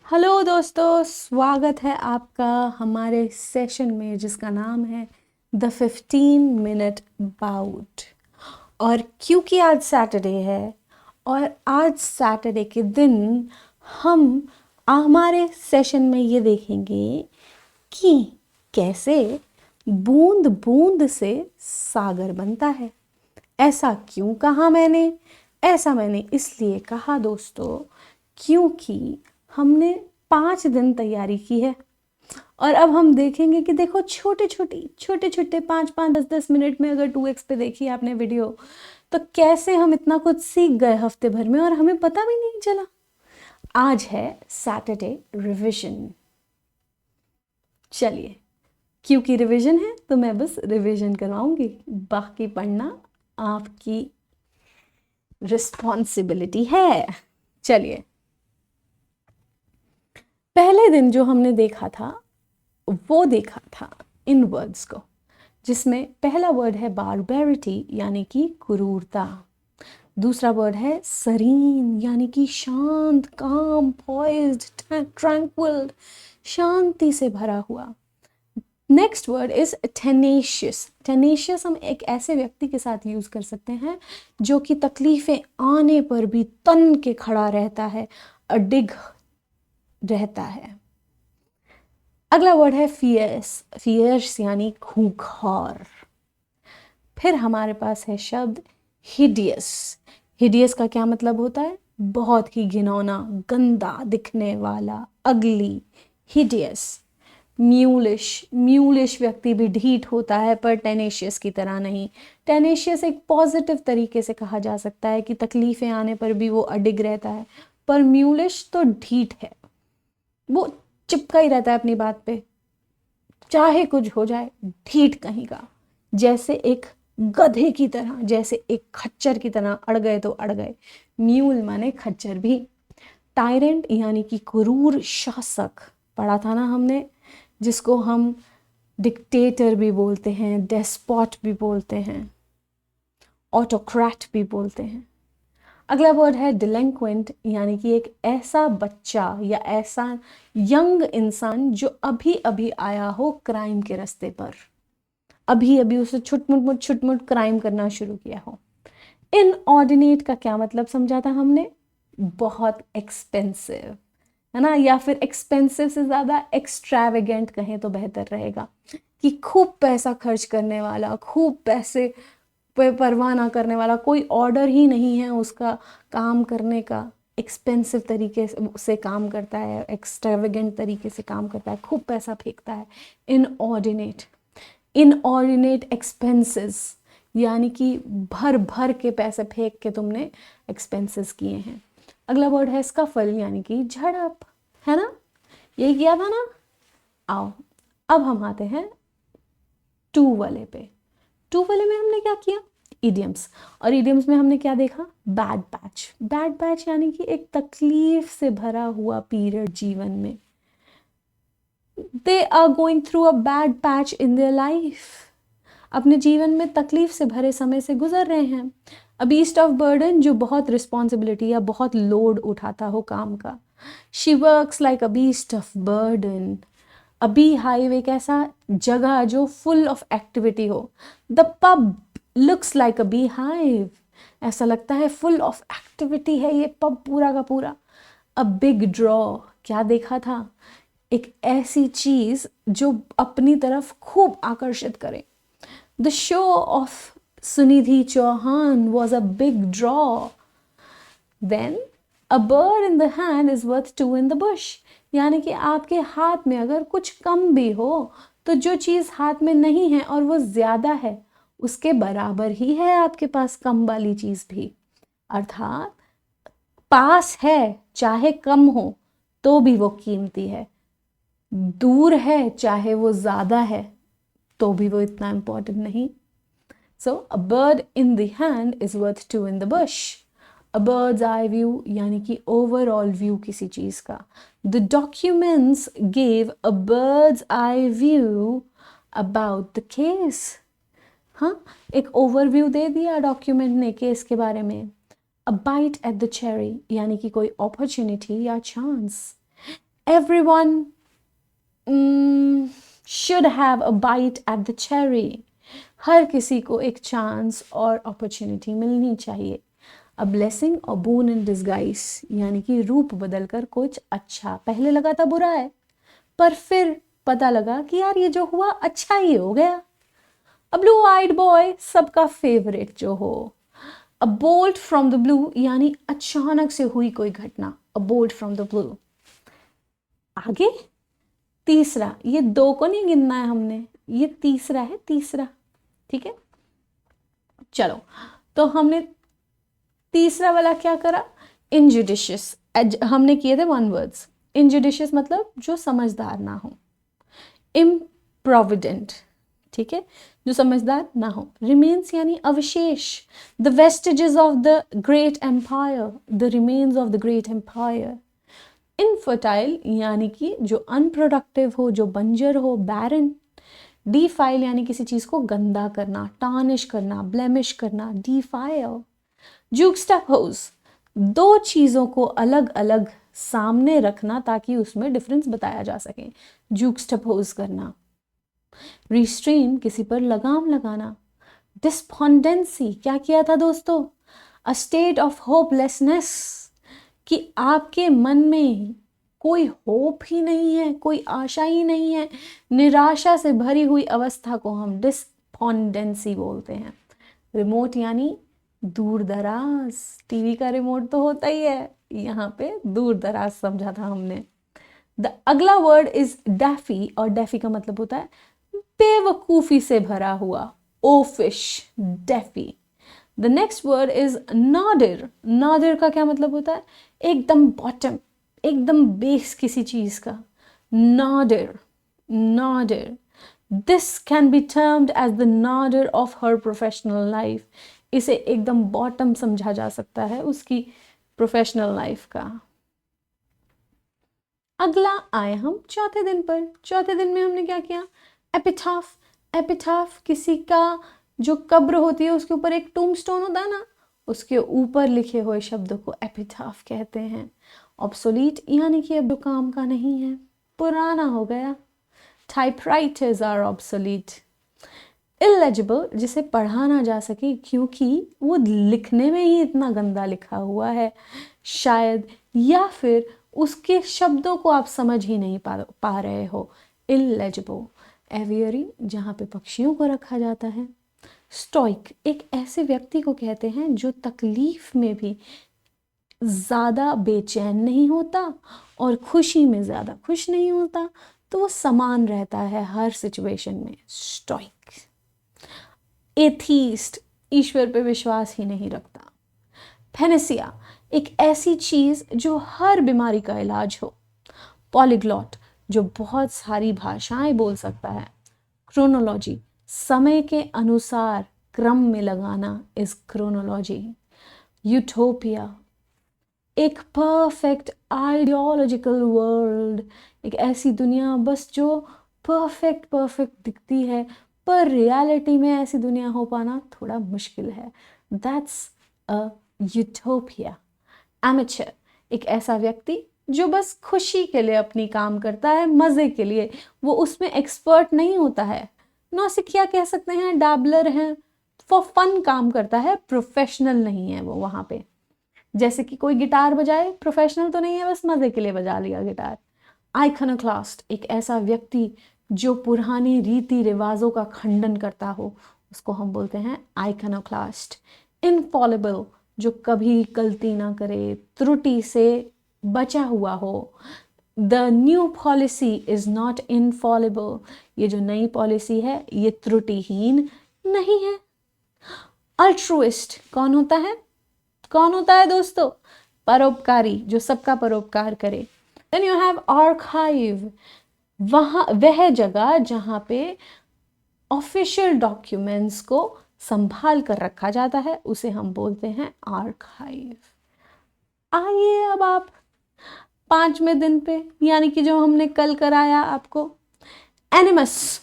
Hello दोस्तों, स्वागत है आपका हमारे सेशन में जिसका नाम है द 15 मिनट बाउट। और क्योंकि आज सैटरडे है और आज सैटरडे के दिन हम हमारे सेशन में ये देखेंगे कि कैसे बूंद बूंद से सागर बनता है। ऐसा क्यों कहा मैंने? ऐसा मैंने इसलिए कहा दोस्तों क्योंकि हमने 5 दिन तैयारी की है और अब हम देखेंगे कि देखो छोटे छोटे 5-5 10-10 मिनट में अगर 2x पे देखी आपने वीडियो तो कैसे हम इतना कुछ सीख गए हफ्ते भर में और हमें पता भी नहीं चला। आज है सैटरडे रिवीजन। चलिए, क्योंकि रिवीजन है तो मैं बस रिवीजन करवाऊंगी, बाकी पढ़ना आपकी रिस्पॉन्सिबिलिटी है। चलिए, पहले दिन जो हमने देखा था वो देखा था इन वर्ड्स को, जिसमें पहला वर्ड है बारबेरिटी यानी कि क्रूरता। दूसरा वर्ड है सरीन यानी कि शांत, काम, पॉइज्ड, ट्रैंक्विल, शांति से भरा हुआ। Next word is tenacious. Tenacious हम एक ऐसे व्यक्ति के साथ यूज कर सकते हैं जो कि तकलीफें आने पर भी तन के खड़ा रहता है, अडिग रहता है। अगला वर्ड है फियर्स। फियर्स यानी खूंखार। फिर हमारे पास है शब्द हिडियस। हिडियस का क्या मतलब होता है? बहुत ही घिनौना, गंदा दिखने वाला, अगली, हिडियस। म्यूलिश। म्यूलिश व्यक्ति भी ढीठ होता है पर टेनेशियस की तरह नहीं। टेनेशियस एक पॉजिटिव तरीके से कहा जा सकता है कि तकलीफें आने पर भी वो अडिग रहता है, पर म्यूलिश तो ढीठ है, वो चिपका ही रहता है अपनी बात पे, चाहे कुछ हो जाए, ढीठ कहीं का, जैसे एक गधे की तरह, जैसे एक खच्चर की तरह, अड़ गए तो अड़ गए। म्यूल माने खच्चर भी। टायरेंट यानी कि क्रूर शासक, पढ़ा था ना हमने, जिसको हम डिक्टेटर भी बोलते हैं, डेस्पॉट भी बोलते हैं, ऑटोक्रेट भी बोलते हैं। अगला वर्ड है डिलिंक्वेंट यानी कि एक ऐसा बच्चा या ऐसा यंग इंसान जो अभी अभी आया हो क्राइम के रास्ते पर, अभी अभी उसे छुटमुट क्राइम करना शुरू किया हो। इनऑर्डिनेट का क्या मतलब समझा था हमने? बहुत एक्सपेंसिव, है ना, या फिर एक्सपेंसिव से ज़्यादा एक्स्ट्रावेगेंट कहें तो बेहतर रहेगा, कि खूब पैसा खर्च करने वाला, खूब पैसे पे परवाह ना करने वाला, कोई ऑर्डर ही नहीं है उसका काम करने का, एक्सपेंसिव तरीके से काम करता है, एक्स्ट्रावेगेंट तरीके से काम करता है, खूब पैसा फेंकता है। इनऑर्डिनेट। इनऑर्डिनेट एक्सपेंसेस यानी कि भर भर के पैसे फेंक के तुमने एक्सपेंसेस किए हैं। अगला वर्ड है स्कफल यानी कि झड़प, है ना, यही किया था ना। आओ अब हम आते हैं टू वाले पे। टू वाले में हमने क्या किया? इडियम्स। और इडियम्स में हमने क्या देखा? Bad patch. बैड पैच यानी कि एक तकलीफ से भरा हुआ पीरियड जीवन में। They are going through a bad patch in their life, अपने जीवन में तकलीफ से भरे समय से गुजर रहे हैं। अ बीस्ट ऑफ बर्डन, जो बहुत रिस्पॉन्सिबिलिटी या बहुत लोड उठाता हो काम का। She works like a beast of burden. A bee hive एक ऐसा जगह जो फुल ऑफ एक्टिविटी हो। The pub looks like a bee hive, ऐसा लगता है फुल ऑफ एक्टिविटी है ये पब पूरा का पूरा। अ बिग ड्रॉ, क्या देखा था? एक ऐसी चीज जो अपनी तरफ खूब आकर्षित करे। The show of Sunidhi Chauhan was a big draw. Then a bird in the hand is worth two in the bush, यानी कि आपके हाथ में अगर कुछ कम भी हो तो जो चीज हाथ में नहीं है और वो ज्यादा है उसके बराबर ही है आपके पास कम वाली चीज भी। अर्थात पास है चाहे कम हो तो भी वो कीमती है, दूर है चाहे वो ज्यादा है तो भी वो इतना इंपॉर्टेंट नहीं। So a bird in the hand is worth two in the bush. A bird's eye view यानी कि ओवरऑल व्यू किसी चीज का। The documents gave a bird's eye view about the case. हाँ, एक ओवरव्यू दे दिया डॉक्यूमेंट ने केस के बारे में। A bite at the cherry यानी कि कोई अपॉर्चुनिटी या chance. everyone should have a bite at the cherry. हर किसी को एक चांस और अपॉर्चुनिटी मिलनी चाहिए. अ ब्लेसिंग और बोन इन डिस्गाइज, यानी कि रूप बदलकर कुछ अच्छा. पहले लगा था बुरा है, पर फिर पता लगा कि यार ये जो हुआ अच्छा ही हो गया. अ ब्लू आइड बॉय, सबका फेवरेट जो हो. अ बोल्ट फ्रॉम द ब्लू, यानी अचानक से हुई कोई घटना. अ बोल्ट फ्रॉम द ब्लू. आगे तीसरा, ये दो को नहीं गिनना है हमने, ये तीसरा है, तीसरा. ठीक है, चलो. तो हमने तीसरा वाला क्या करा? इनजुडिशियस. हमने किए थे वन वर्ड्स. इनजुडिशियस मतलब जो समझदार ना हो. इम्प्रोविडेंट, ठीक है, जो समझदार ना हो. रिमेन्स यानी अवशेष. The vestiges of the great empire, the remains of the great empire. Infertile यानी कि जो अनप्रोडक्टिव हो, जो बंजर हो, बैरन. डिफाइल यानी किसी चीज को गंदा करना, टार्निश करना, ब्लेमिश करना. डिफाइल. जुक्सटापोज, दो चीजों को अलग अलग सामने रखना ताकि उसमें डिफरेंस बताया जा सके. जुक्सटापोज करना. रिस्ट्रेन, किसी पर लगाम लगाना. डिस्पोंडेंसी, क्या किया था दोस्तों? अ स्टेट ऑफ होपलेसनेस, कि आपके मन में कोई होप ही नहीं है, कोई आशा ही नहीं है, निराशा से भरी हुई अवस्था को हम डिस्पोंडेंसी बोलते हैं. रिमोट यानी दूर दराज. टीवी का रिमोट तो होता ही है, यहाँ पे दूर दराज समझा था हमने. द अगला वर्ड इज डैफी, और डैफी का मतलब होता है बेवकूफी से भरा हुआ. Oafish, daffy. The next word is nadir. Nadir का क्या मतलब होता है? एकदम बॉटम, एकदम बेस किसी चीज का. Nadir, nadir. This can be termed as the nadir of her professional life. इसे एकदम बॉटम समझा जा सकता है उसकी प्रोफेशनल लाइफ का. अगला आए हम चौथे दिन पर. चौथे दिन में हमने क्या किया? एपिटाफ. एपिटाफ किसी का जो कब्र होती है उसके ऊपर एक टूमस्टोन होता है ना, उसके ऊपर लिखे हुए शब्दों को एपिटाफ कहते हैं. ऑब्सोलीट यानी कि अब जो काम का नहीं है, पुराना हो गया. Typewriters are obsolete. इलेजिबल, जिसे पढ़ा ना जा सके क्योंकि वो लिखने में ही इतना गंदा लिखा हुआ है शायद, या फिर उसके शब्दों को आप समझ ही नहीं पा रहे हो. इलेजिबल. एवियरी, जहाँ पे पक्षियों को रखा जाता है. स्टोइक, एक ऐसे व्यक्ति को कहते हैं जो तकलीफ में भी ज़्यादा बेचैन नहीं होता और खुशी में ज़्यादा खुश नहीं होता, तो वो समान रहता है हर सिचुएशन में. स्टोइक. एथीस्ट, ईश्वर पे विश्वास ही नहीं रखता. फेनेसिया, एक ऐसी चीज़ जो हर बीमारी का इलाज हो. पॉलीग्लॉट, जो बहुत सारी भाषाएं बोल सकता है. क्रोनोलॉजी, समय के अनुसार क्रम में लगाना इज क्रोनोलॉजी. यूटोपिया, एक परफेक्ट आइडियोलॉजिकल वर्ल्ड, एक ऐसी दुनिया बस जो परफेक्ट दिखती है, पर रियलिटी में ऐसी दुनिया हो पाना थोड़ा मुश्किल है. That's a utopia. एमेचर, एक ऐसा व्यक्ति जो बस खुशी के लिए अपनी काम करता है, मज़े के लिए. वो उसमें एक्सपर्ट नहीं होता है. नौसिखिया कह सकते हैं, डैबलर हैं, फॉर फन काम करता है, प्रोफेशनल नहीं है वो वहाँ पे. जैसे कि कोई गिटार बजाए, प्रोफेशनल तो नहीं है, बस मज़े के लिए बजा लिया गिटार. आइकनोक्लास्ट, एक ऐसा व्यक्ति जो पुराने रीति रिवाजों का खंडन करता हो, उसको हम बोलते हैं आइकनोक्लास्ट. इनफॉलिबल, जो कभी गलती ना करे, त्रुटि से बचा हुआ हो. The new policy is not Infallible, ये जो नई पॉलिसी है ये त्रुटिहीन नहीं है. अल्ट्रुइस्ट कौन होता है? कौन होता है दोस्तों? परोपकारी, जो सबका परोपकार करे. देन यू हैव आर्काइव, वह जगह जहाँ पे ऑफिशियल डॉक्यूमेंट्स को संभाल कर रखा जाता है, उसे हम बोलते हैं आर्काइव. आइए अब आप 5वें दिन पे, यानी कि जो हमने कल कराया आपको. एनिमस,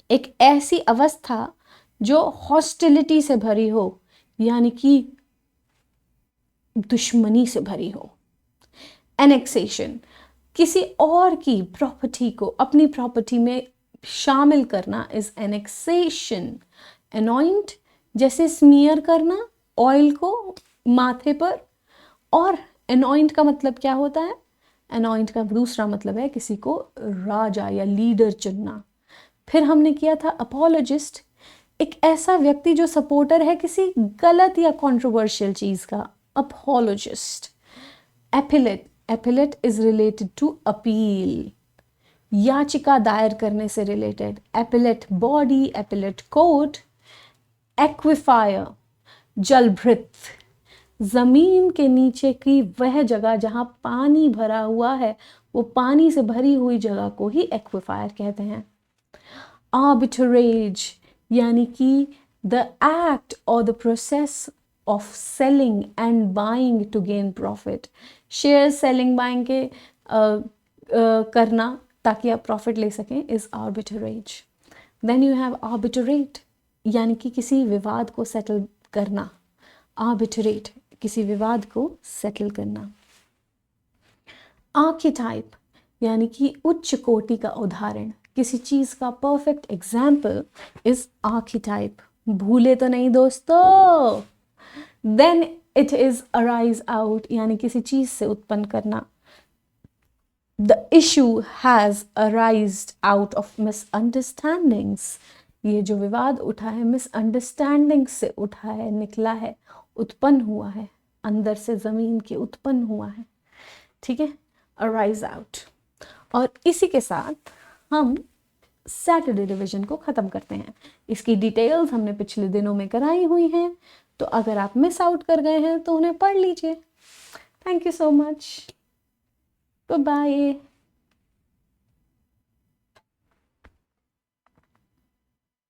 एक ऐसी अवस्था जो हॉस्टिलिटी से भरी हो, यानी कि दुश्मनी से भरी हो. एनेक्सेशन, किसी और की प्रॉपर्टी को अपनी प्रॉपर्टी में शामिल करना इज एनेक्सेशन। अनॉइंट जैसे स्मीयर करना ऑयल को माथे पर, और अनॉइंट का मतलब क्या होता है? अनॉइंट का दूसरा मतलब है किसी को राजा या लीडर चुनना। फिर हमने किया था अपोलोजिस्ट, एक ऐसा व्यक्ति जो सपोर्टर है किसी गलत या कंट्रोवर्शियल चीज का, apologist. Appellate, appellate is related to appeal, याचिका दायर करने से related. Appellate body, appellate court. Aquifer, जलभृत, जमीन के नीचे की वह जगह जहां पानी भरा हुआ है, वो पानी से भरी हुई जगह को ही एक्विफायर कहते हैं। आर्बिट्रेज यानी कि द एक्ट और the process of selling and buying to gain profit. Share selling buying के करना ताकि आप प्रॉफिट ले सकें is arbitrage. Then you have arbitrate यानी कि किसी विवाद को सेटल करना। आर्बिट्रेट किसी विवाद को सेटल करना। आर्कीटाइप यानी कि उच्च कोटि का उदाहरण, किसी चीज का परफेक्ट एग्जाम्पल इज आर्कीटाइप। भूले तो नहीं दोस्तों। Then it is arise out यानी किसी चीज से उत्पन्न करना। The issue has arised out of misunderstandings, ये जो विवाद उठा है मिसअंडरस्टैंडिंग से उठा है, निकला है, उत्पन्न हुआ है, अंदर से जमीन के उत्पन्न हुआ है। ठीक है, अराइज आउट। और इसी के साथ हम सैटरडे रिवीजन को ख़त्म करते हैं। इसकी डिटेल्स हमने पिछले दिनों में कराई हुई हैं, तो अगर आप मिस आउट कर गए हैं तो उन्हें पढ़ लीजिए। Thank you so much, bye bye.